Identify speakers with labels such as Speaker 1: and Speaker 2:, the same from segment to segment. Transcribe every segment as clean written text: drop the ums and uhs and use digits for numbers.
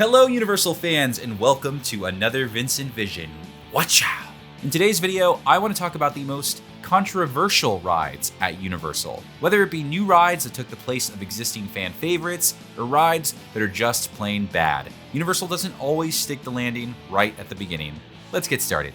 Speaker 1: Hello Universal fans and welcome to another VincentVision. Watch out! In today's video, I want to talk about the most controversial rides at Universal. Whether it be new rides that took the place of existing fan favorites, or rides that are just plain bad. Universal doesn't always stick the landing right at the beginning. Let's get started.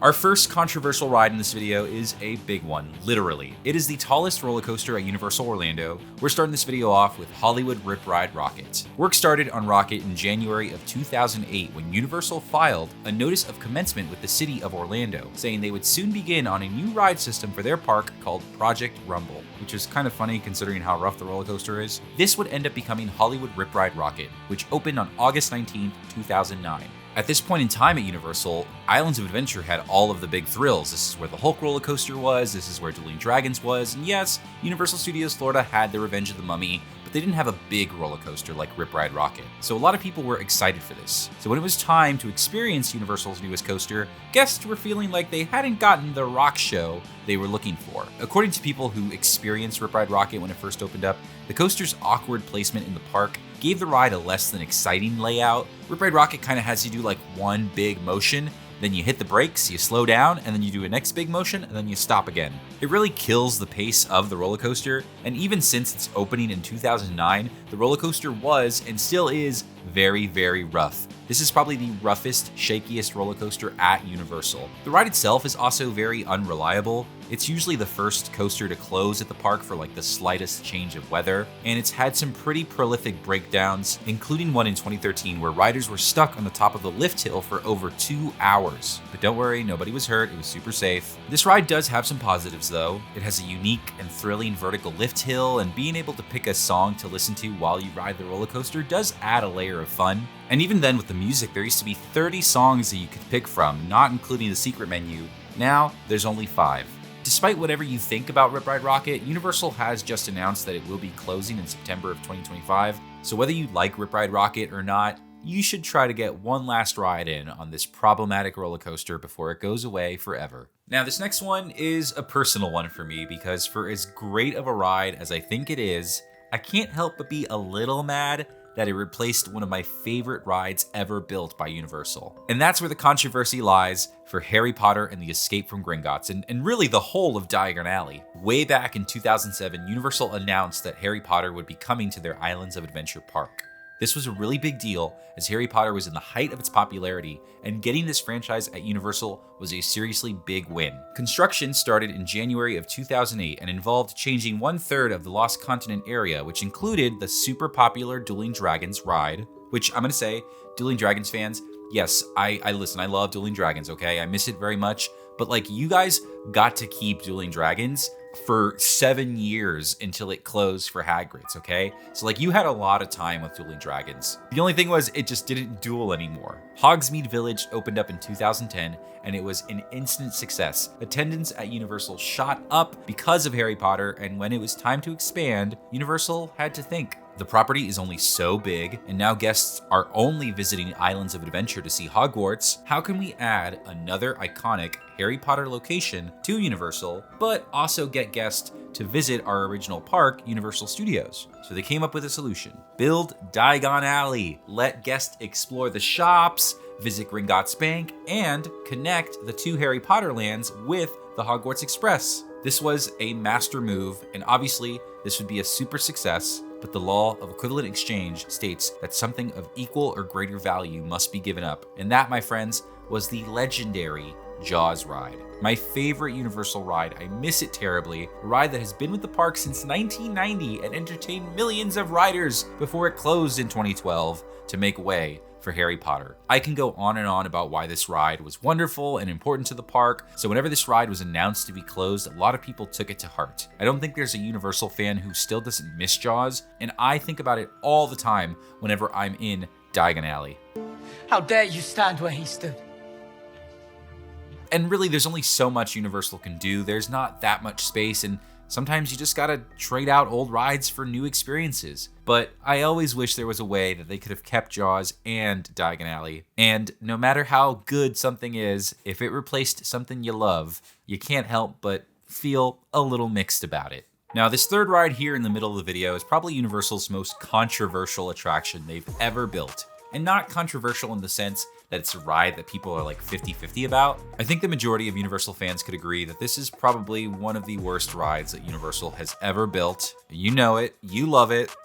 Speaker 1: Our first controversial ride in this video is a big one, literally. It is the tallest roller coaster at Universal Orlando. We're starting this video off with Hollywood Rip Ride Rockit. Work started on Rockit in January of 2008 when Universal filed a notice of commencement with the city of Orlando, saying they would soon begin on a new ride system for their park called Project Rumble, which is kind of funny considering how rough the roller coaster is. This would end up becoming Hollywood Rip Ride Rockit, which opened on August 19, 2009. At this point in time at Universal, Islands of Adventure had all of the big thrills. This is where the Hulk roller coaster was, this is where Dueling Dragons was, and yes, Universal Studios Florida had the Revenge of the Mummy, but they didn't have a big roller coaster like Rip Ride Rockit. So a lot of people were excited for this. So when it was time to experience Universal's newest coaster, guests were feeling like they hadn't gotten the rock show they were looking for. According to people who experienced Rip Ride Rockit when it first opened up, the coaster's awkward placement in the park gave the ride a less than exciting layout. Rip Ride Rockit kind of has you do like one big motion, then you hit the brakes, you slow down, and then you do a next big motion, and then you stop again. It really kills the pace of the roller coaster, and even since its opening in 2009, the roller coaster was, and still is, very, very rough. This is probably the roughest, shakiest roller coaster at Universal. The ride itself is also very unreliable. It's usually the first coaster to close at the park for like the slightest change of weather, and it's had some pretty prolific breakdowns, including one in 2013 where riders were stuck on the top of the lift hill for over 2 hours. But don't worry, nobody was hurt, it was super safe. This ride does have some positives though. It has a unique and thrilling vertical lift hill, and being able to pick a song to listen to while you ride the roller coaster does add a layer of fun. And even then with the music, there used to be 30 songs that you could pick from, not including the secret menu. Now, there's only 5. Despite whatever you think about Rip Ride Rockit, Universal has just announced that it will be closing in September of 2025. So whether you like Rip Ride Rockit or not, you should try to get one last ride in on this problematic roller coaster before it goes away forever. Now, this next one is a personal one for me because for as great of a ride as I think it is, I can't help but be a little mad that it replaced one of my favorite rides ever built by Universal. And that's where the controversy lies for Harry Potter and the Escape from Gringotts, and really the whole of Diagon Alley. Way back in 2007, Universal announced that Harry Potter would be coming to their Islands of Adventure park. This was a really big deal as Harry Potter was in the height of its popularity, and getting this franchise at Universal was a seriously big win. Construction started in January of 2008 and involved changing 1/3 of the Lost Continent area, which included the super popular Dueling Dragons ride, which I'm gonna say, Dueling Dragons fans, yes, I listen, I love Dueling Dragons, okay? I miss it very much, but like you guys got to keep Dueling Dragons for 7 years until it closed for Hagrid's, okay? So like you had a lot of time with Dueling Dragons. The only thing was it just didn't duel anymore. Hogsmeade Village opened up in 2010 and it was an instant success. Attendance at Universal shot up because of Harry Potter, and when it was time to expand, Universal had to think. The property is only so big, and now guests are only visiting Islands of Adventure to see Hogwarts. How can we add another iconic Harry Potter location to Universal, but also get guests to visit our original park, Universal Studios? So they came up with a solution. Build Diagon Alley. Let guests explore the shops, visit Gringotts Bank, and connect the 2 Harry Potter lands with the Hogwarts Express. This was a master move, and obviously this would be a super success, but the law of equivalent exchange states that something of equal or greater value must be given up. And that, my friends, was the legendary Jaws ride. My favorite Universal ride. I miss it terribly. A ride that has been with the park since 1990 and entertained millions of riders before it closed in 2012 to make way for Harry Potter. I can go on and on about why this ride was wonderful and important to the park, so whenever this ride was announced to be closed, a lot of people took it to heart. I don't think there's a Universal fan who still doesn't miss Jaws, and I think about it all the time whenever I'm in Diagon Alley.
Speaker 2: How dare you stand where he stood?
Speaker 1: And really, there's only so much Universal can do. There's not that much space, and sometimes you just gotta trade out old rides for new experiences. But I always wish there was a way that they could have kept Jaws and Diagon Alley. And no matter how good something is, if it replaced something you love, you can't help but feel a little mixed about it. Now, this third ride here in the middle of the video is probably Universal's most controversial attraction they've ever built. and not controversial in the sense that it's a ride that people are like 50-50 about. I think the majority of Universal fans could agree that this is probably one of the worst rides that Universal has ever built. You know it, you love it.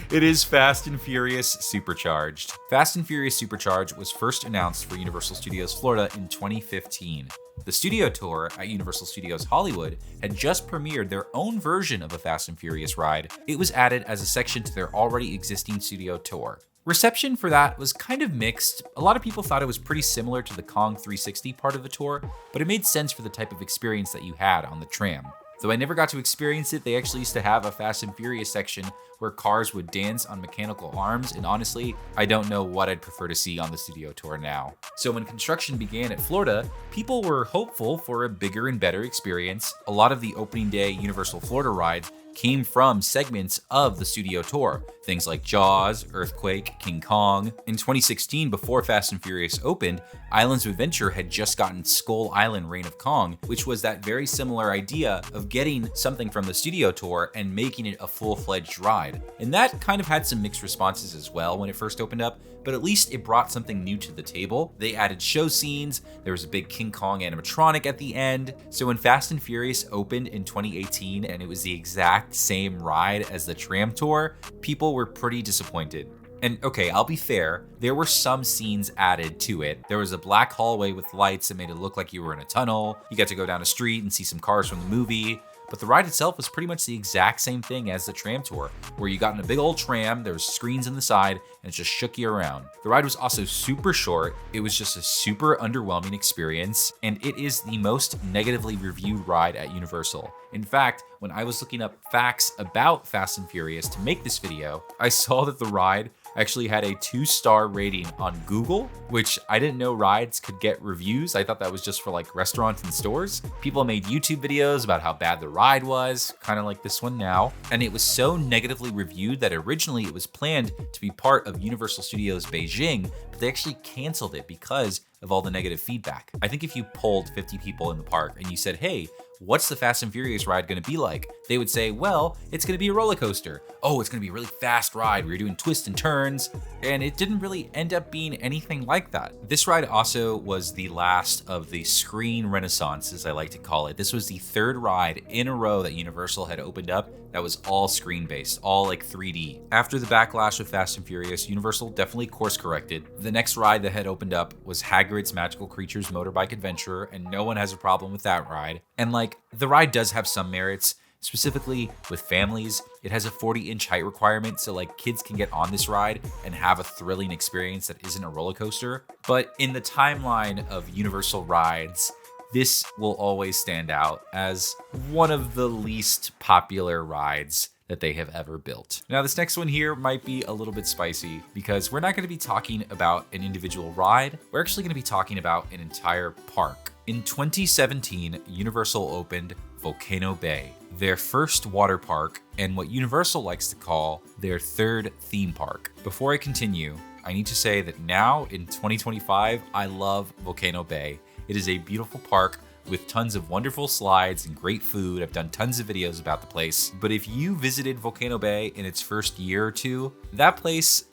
Speaker 1: It is Fast and Furious Supercharged. Fast and Furious Supercharged was first announced for Universal Studios Florida in 2015. The studio tour at Universal Studios Hollywood had just premiered their own version of a Fast and Furious ride. It was added as a section to their already existing studio tour. Reception for that was kind of mixed. A lot of people thought it was pretty similar to the Kong 360 part of the tour, but it made sense for the type of experience that you had on the tram. Though I never got to experience it, they actually used to have a Fast and Furious section where cars would dance on mechanical arms, and honestly, I don't know what I'd prefer to see on the studio tour now. So when construction began at Florida, people were hopeful for a bigger and better experience. A lot of the opening day Universal Florida rides came from segments of the studio tour. Things like Jaws, Earthquake, King Kong. In 2016, before Fast and Furious opened, Islands of Adventure had just gotten Skull Island Reign of Kong, which was that very similar idea of getting something from the studio tour and making it a full-fledged ride. And that kind of had some mixed responses as well when it first opened up, but at least it brought something new to the table. They added show scenes, there was a big King Kong animatronic at the end. So when Fast and Furious opened in 2018 and it was the exact same ride as the tram tour, people were pretty disappointed. And okay, I'll be fair, there were some scenes added to it. There was a black hallway with lights that made it look like you were in a tunnel. You got to go down a street and see some cars from the movie. But the ride itself was pretty much the exact same thing as the tram tour, where you got in a big old tram, there was screens in the side, and it just shook you around. The ride was also super short. It was just a super underwhelming experience, and it is the most negatively reviewed ride at Universal. In fact, when I was looking up facts about Fast and Furious to make this video, I saw that the ride actually had a 2-star rating on Google, which I didn't know rides could get reviews. I thought that was just for like restaurants and stores. People made YouTube videos about how bad the ride was, kind of like this one now. And it was so negatively reviewed that originally it was planned to be part of Universal Studios Beijing, but they actually canceled it because of all the negative feedback. I think if you polled 50 people in the park and you said, hey, what's the Fast and Furious ride gonna be like? They would say, well, it's gonna be a roller coaster. Oh, it's gonna be a really fast ride where you're doing twists and turns. And it didn't really end up being anything like that. This ride also was the last of the screen renaissance, as I like to call it. This was the third ride in a row that Universal had opened up that was all screen-based, all like 3D. After the backlash of Fast and Furious, Universal definitely course-corrected. The next ride that had opened up was Hagrid's Magical Creatures Motorbike Adventure, and no one has a problem with that ride. And like, the ride does have some merits, specifically with families. It has a 40-inch height requirement, so like kids can get on this ride and have a thrilling experience that isn't a roller coaster. But in the timeline of Universal rides, this will always stand out as one of the least popular rides that they have ever built. Now, this next one here might be a little bit spicy because we're not going to be talking about an individual ride. We're actually going to be talking about an entire park. In 2017, Universal opened Volcano Bay, their first water park and what Universal likes to call their third theme park. Before I continue, I need to say that now in 2025, I love Volcano Bay. It is a beautiful park with tons of wonderful slides and great food. I've done tons of videos about the place. But if you visited Volcano Bay in its first year or two, that place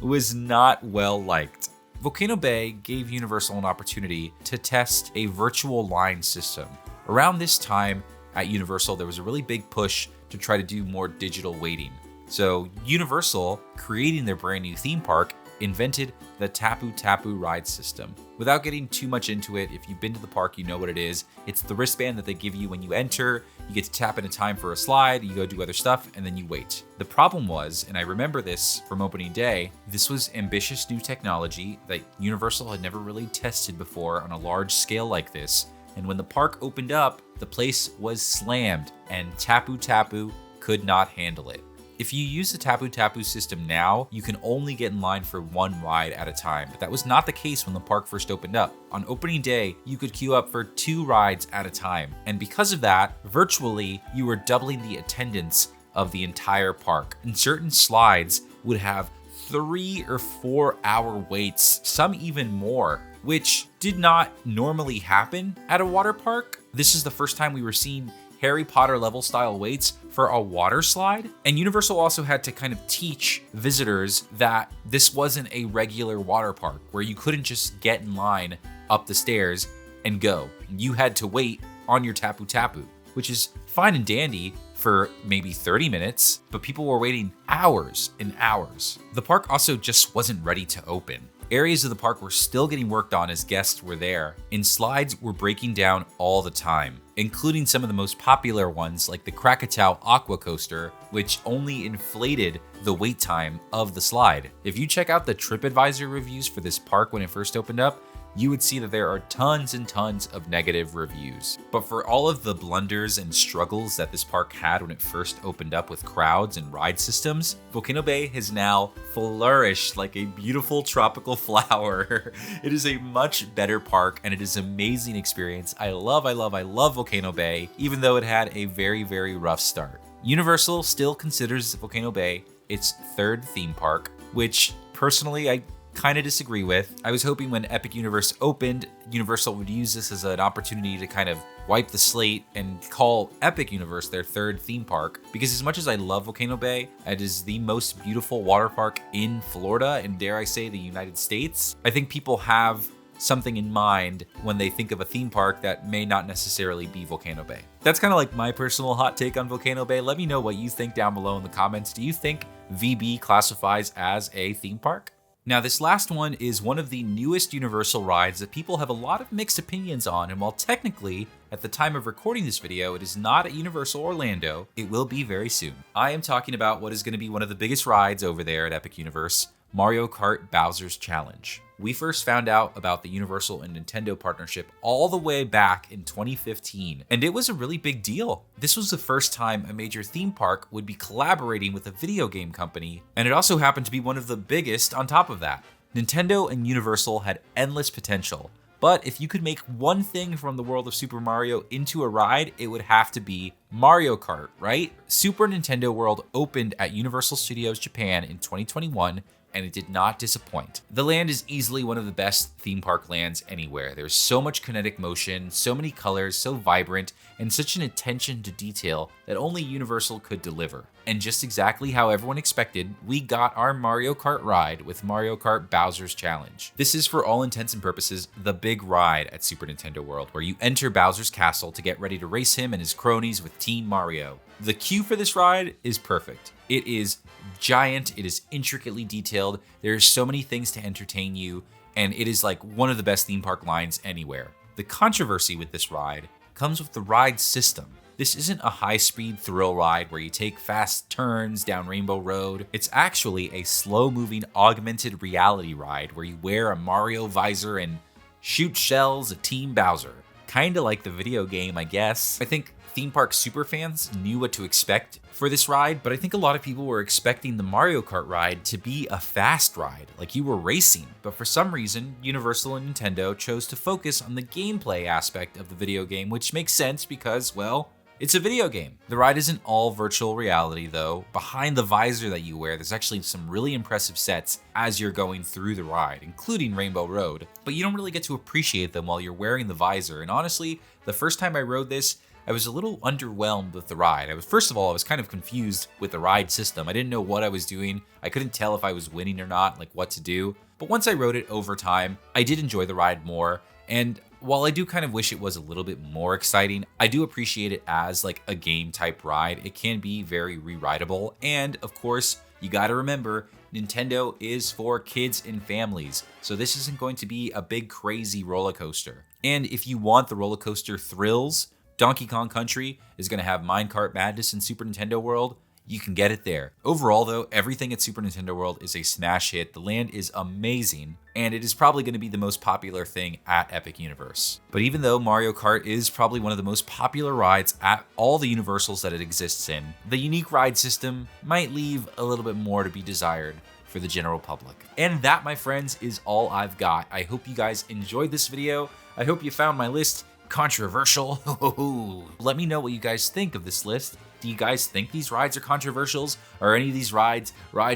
Speaker 1: was not well liked. Volcano Bay gave Universal an opportunity to test a virtual line system. Around this time at Universal, there was a really big push to try to do more digital waiting. So Universal, creating their brand new theme park, invented the Tapu Tapu ride system. Without getting too much into it, if you've been to the park, you know what it is. It's the wristband that they give you when you enter. You get to tap in a time for a slide, you go do other stuff, and then you wait. The problem was, and I remember this from opening day, this was ambitious new technology that Universal had never really tested before on a large scale like this. And when the park opened up, the place was slammed and Tapu Tapu could not handle it. If you use the Tapu Tapu system now, you can only get in line for one ride at a time, but that was not the case when the park first opened up. On opening day, you could queue up for 2 rides at a time, and because of that, virtually, you were doubling the attendance of the entire park. And certain slides would have 3 or 4 hour waits, some even more, which did not normally happen at a water park. This is the first time we were seeing Harry Potter level style waits for a water slide. And Universal also had to kind of teach visitors that this wasn't a regular water park where you couldn't just get in line up the stairs and go. You had to wait on your Tapu Tapu, which is fine and dandy for maybe 30 minutes, but people were waiting hours and hours. The park also just wasn't ready to open. Areas of the park were still getting worked on as guests were there, and slides were breaking down all the time, including some of the most popular ones like the Krakatoa Aqua Coaster, which only inflated the wait time of the slide. If you check out the TripAdvisor reviews for this park when it first opened up, you would see that there are tons and tons of negative reviews. But for all of the blunders and struggles that this park had when it first opened up with crowds and ride systems, Volcano Bay has now flourished like a beautiful tropical flower. It is a much better park and it is an amazing experience. I love Volcano Bay, even though it had a very, very rough start. Universal still considers Volcano Bay its third theme park, which personally I kind of disagree with. I was hoping when Epic Universe opened, Universal would use this as an opportunity to kind of wipe the slate and call Epic Universe their third theme park, because as much as I love Volcano Bay, it is the most beautiful water park in Florida and dare I say the United States. I think people have something in mind when they think of a theme park that may not necessarily be Volcano Bay. That's kind of like my personal hot take on Volcano Bay. Let me know what you think down below in the comments. Do you think VB classifies as a theme park? Now, this last one is one of the newest Universal rides that people have a lot of mixed opinions on, and while technically, at the time of recording this video, it is not at Universal Orlando, it will be very soon. I am talking about what is going to be one of the biggest rides over there at Epic Universe, Mario Kart Bowser's Challenge. We first found out about the Universal and Nintendo partnership all the way back in 2015, and it was a really big deal. This was the first time a major theme park would be collaborating with a video game company, and it also happened to be one of the biggest on top of that. Nintendo and Universal had endless potential, but if you could make one thing from the world of Super Mario into a ride, it would have to be Mario Kart, right? Super Nintendo World opened at Universal Studios Japan in 2021, and it did not disappoint. The land is easily one of the best theme park lands anywhere. There's so much kinetic motion, so many colors, so vibrant, and such an attention to detail that only Universal could deliver. And just exactly how everyone expected, we got our Mario Kart ride with Mario Kart Bowser's Challenge. This is for all intents and purposes the big ride at Super Nintendo World, where you enter Bowser's castle to get ready to race him and his cronies with Team Mario. The queue for this ride is perfect. It is giant, it is intricately detailed, there's so many things to entertain you, and it is like one of the best theme park lines anywhere. The controversy with this ride comes with the ride system. This isn't a high-speed thrill ride where you take fast turns down Rainbow Road. It's actually a slow-moving augmented reality ride where you wear a Mario visor and shoot shells at Team Bowser. Kinda like the video game, I guess. I think theme park superfans knew what to expect for this ride, but I think a lot of people were expecting the Mario Kart ride to be a fast ride, like you were racing. But for some reason, Universal and Nintendo chose to focus on the gameplay aspect of the video game, which makes sense because, well, it's a video game. The ride isn't all virtual reality though. Behind the visor that you wear, there's actually some really impressive sets as you're going through the ride, including Rainbow Road, but you don't really get to appreciate them while you're wearing the visor. And honestly, the first time I rode this, I was a little underwhelmed with the ride. First of all, I was kind of confused with the ride system. I didn't know what I was doing. I couldn't tell if I was winning or not, like what to do. But once I rode it over time, I did enjoy the ride more. And while I do kind of wish it was a little bit more exciting, I do appreciate it as like a game type ride. It can be very re-rideable. And of course, you gotta remember, Nintendo is for kids and families. So this isn't going to be a big crazy roller coaster. And if you want the roller coaster thrills, Donkey Kong Country is going to have Minecart Madness in Super Nintendo World. You can get it there. Overall though, everything at Super Nintendo World is a smash hit. The land is amazing, and it is probably going to be the most popular thing at Epic Universe. But even though Mario Kart is probably one of the most popular rides at all the Universals that it exists in, the unique ride system might leave a little bit more to be desired for the general public. And that, my friends, is all I've got. I hope you guys enjoyed this video. I hope you found my list controversial. Let me know what you guys think of this list Do you guys think these rides are controversials? Are any of these rides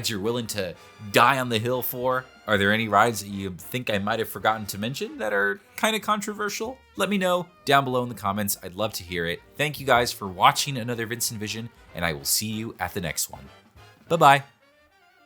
Speaker 1: you're willing to die on the hill for? Are there any rides that you think I might have forgotten to mention that are kind of controversial? Let me know down below in the comments. I'd love to hear it. Thank you guys for watching another VincentVision, and I will see you at the next one. Bye-bye.